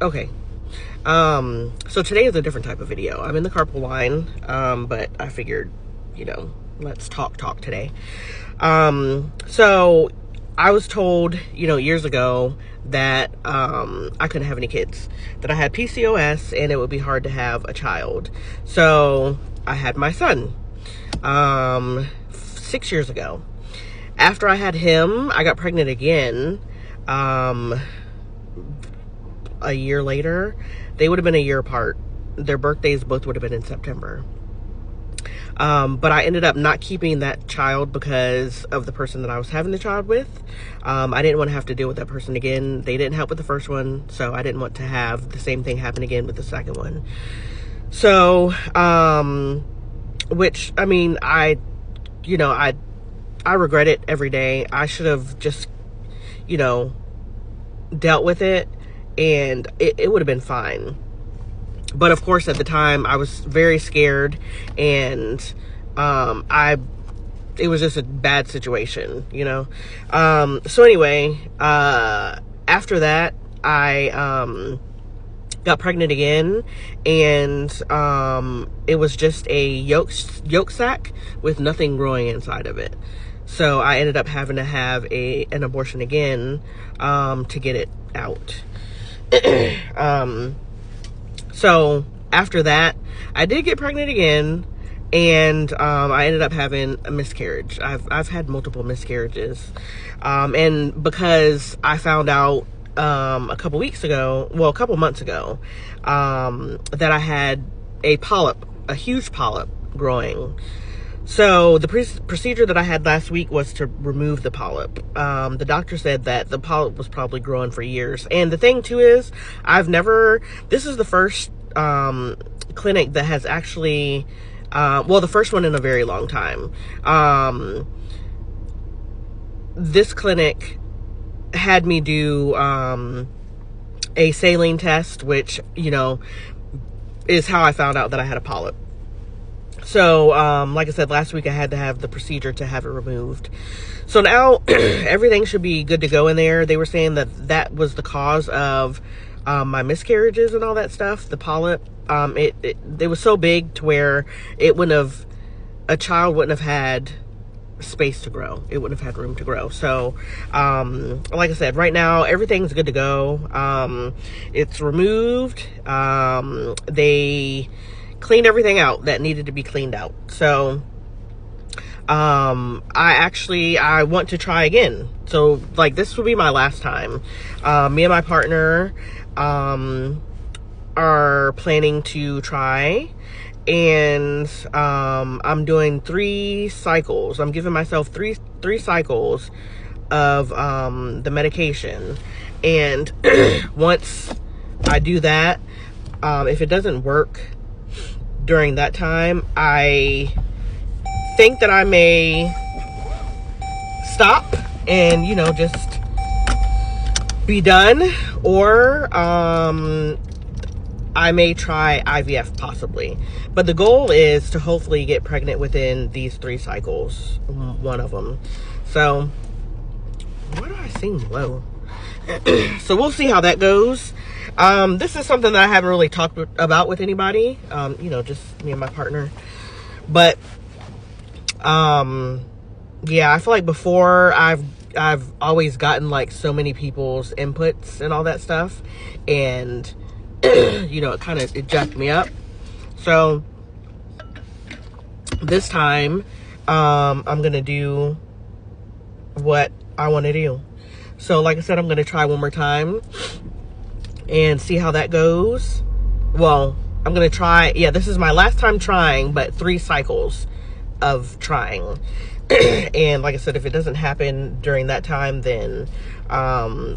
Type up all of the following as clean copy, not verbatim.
Okay. So today is a different type of video. I'm in the carpool line, but I figured, let's talk today. So I was told, years ago that I couldn't have any kids, that I had PCOS and it would be hard to have a child. So I had my son 6 years ago. After I had him, I got pregnant again a year later. They would have been a year apart. Their birthdays both would have been in September. But I ended up not keeping that child because of the person that I was having the child with. I didn't want to have to deal with that person again. They didn't help with the first one, so I didn't want to have the same thing happen again with the second one. So, which, I mean, I regret it every day. I should have just, dealt with it, and it would have been fine. But of course, at the time, I was very scared, and it was just a bad situation, So anyway, after that, I got pregnant again, and it was just a yolk sac with nothing growing inside of it. So I ended up having to have an abortion again to get it out. So after that, I did get pregnant again, and I ended up having a miscarriage. I've had multiple miscarriages, and because I found out a couple months ago, that I had a huge polyp growing. So the procedure that I had last week was to remove the polyp. The doctor said that the polyp was probably growing for years. And the thing too is, this is the first clinic that has actually, the first one in a very long time. This clinic had me do a saline test, which, is how I found out that I had a polyp. So, like I said, last week I had to have the procedure to have it removed. So now everything should be good to go in there. They were saying that was the cause of my miscarriages and all that stuff, the polyp. It was so big to where a child wouldn't have had space to grow. It wouldn't have had room to grow. So, like I said, right now everything's good to go. It's removed. They cleaned everything out that needed to be cleaned out. So, I want to try again. So, like, this will be my last time. Me and my partner, are planning to try, and, I'm doing 3 cycles. I'm giving myself three cycles of, the medication. And once I do that, if it doesn't work during that time, I think that I may stop and, just be done, or I may try IVF possibly. But the goal is to hopefully get pregnant within these 3 cycles, one of them. So, why do I seem low? So we'll see how that goes. This is something that I haven't really talked about with anybody, just me and my partner. But, yeah, I feel like before I've always gotten like so many people's inputs and all that stuff, and it jacked me up. So this time, I'm gonna do what I want to do. So like I said, I'm gonna try one more time and see how that goes. Well, I'm gonna try, this is my last time trying, but 3 cycles of trying. And like I said, if it doesn't happen during that time, then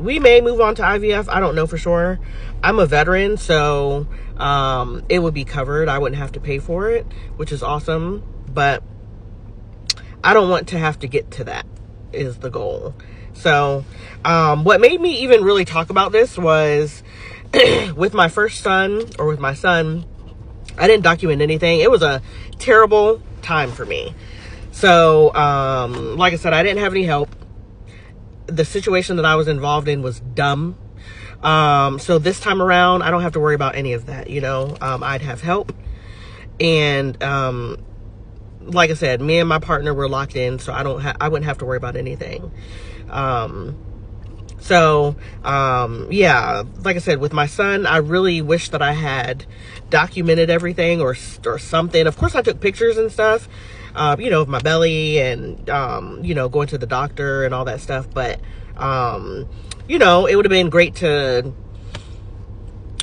we may move on to IVF. I don't know for sure. I'm a veteran, so it would be covered. I wouldn't have to pay for it, which is awesome. But I don't want to have to get to that, is the goal. So what made me even really talk about this was with my son, I didn't document anything. It was a terrible time for me. So, like I said, I didn't have any help. The situation that I was involved in was dumb. So this time around, I don't have to worry about any of that, you know. I'd have help. And like I said, me and my partner were locked in, so I wouldn't have to worry about anything. Yeah, like I said, with my son, I really wish that I had documented everything or something. Of course, I took pictures and stuff, you know, of my belly and, you know, going to the doctor and all that stuff. But, you know, it would have been great to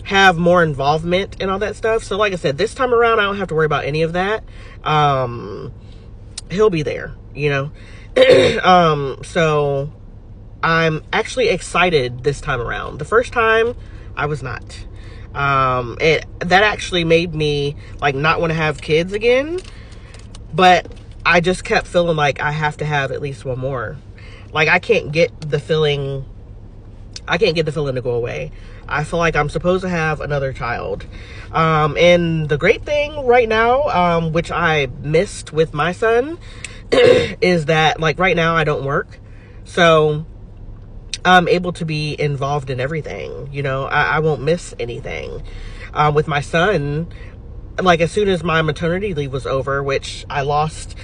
have more involvement and all that stuff. So like I said, this time around, I don't have to worry about any of that. He'll be there, you know. So I'm actually excited this time around. The first time I was not. That actually made me like not want to have kids again, but I just kept feeling like I have to have at least one more. Like I can't get the feeling to go away. I feel like I'm supposed to have another child. And the great thing right now, which I missed with my son, is that like right now I don't work. So I'm able to be involved in everything. You know, I won't miss anything. With my son, like as soon as my maternity leave was over, which I lost,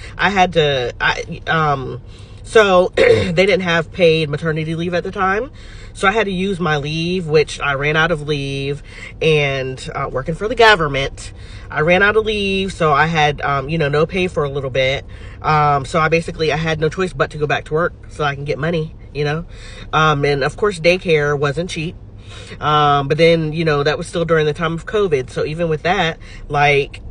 so they didn't have paid maternity leave at the time. So I had to use my leave, which I ran out of leave, and working for the government, I ran out of leave. So I had, you know, no pay for a little bit. So I had no choice but to go back to work so I can get money, you know? And of course, daycare wasn't cheap. But then, you know, that was still during the time of COVID. So even with that, like,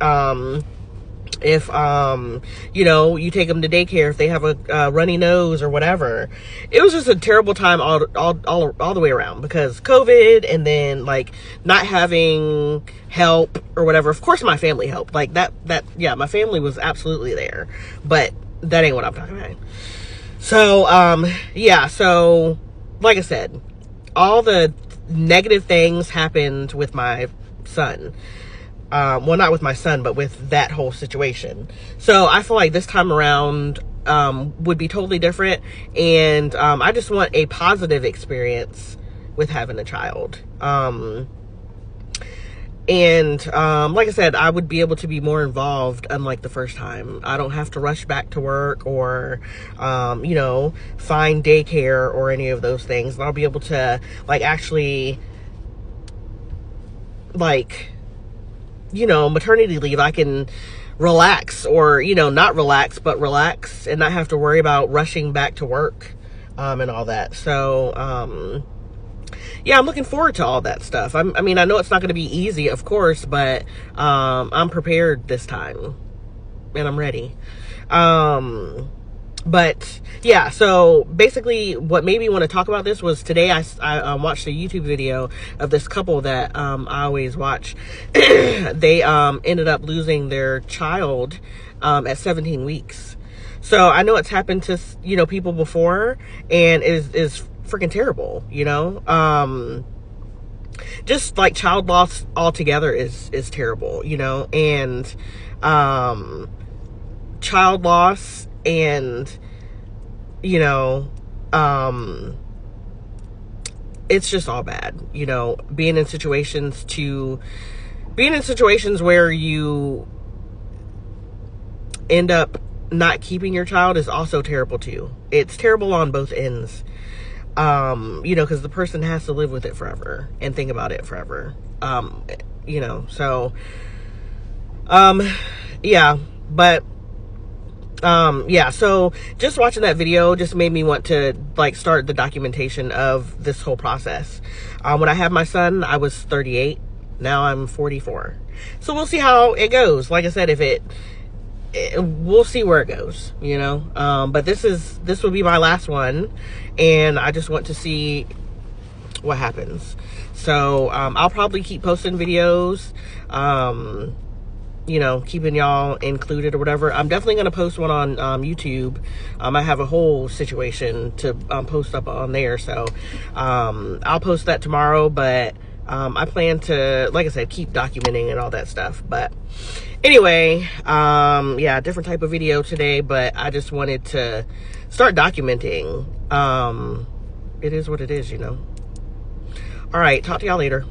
if, you know, you take them to daycare, if they have a runny nose or whatever, it was just a terrible time all the way around because COVID and then like not having help or whatever. Of course my family helped like that. Yeah, my family was absolutely there, but that ain't what I'm talking about. So, yeah, so like I said, all the negative things happened with my son. Well, not with my son, but with that whole situation. So I feel like this time around would be totally different. And I just want a positive experience with having a child. Like I said, I would be able to be more involved unlike the first time. I don't have to rush back to work or, you know, find daycare or any of those things. And I'll be able to like actually like, you know, maternity leave, I can relax or, you know, not relax, but relax and not have to worry about rushing back to work, and all that. So, yeah, I'm looking forward to all that stuff. I mean, I know it's not going to be easy, of course, but, I'm prepared this time and I'm ready. But yeah, so basically what made me want to talk about this was today I watched a YouTube video of this couple that I always watch. They ended up losing their child at 17 weeks. So I know it's happened to, you know, people before, and it is freaking terrible, you know. Just like child loss altogether is terrible, you know. And child loss and, you know, it's just all bad, you know, being in situations where you end up not keeping your child is also terrible too. It's terrible on both ends, you know, because the person has to live with it forever and think about it forever, you know. So yeah, but yeah, so just watching that video just made me want to like start the documentation of this whole process. When I had my son, I was 38. Now I'm 44. So we'll see how it goes. Like I said, we'll see where it goes, you know. But this will be my last one, and I just want to see what happens. So I'll probably keep posting videos, you know, keeping y'all included or whatever. I'm definitely going to post one on YouTube. I have a whole situation to post up on there. So I'll post that tomorrow. But I plan to, like I said, keep documenting and all that stuff. But anyway, yeah, different type of video today. But I just wanted to start documenting. It is what it is, you know. All right, talk to y'all later.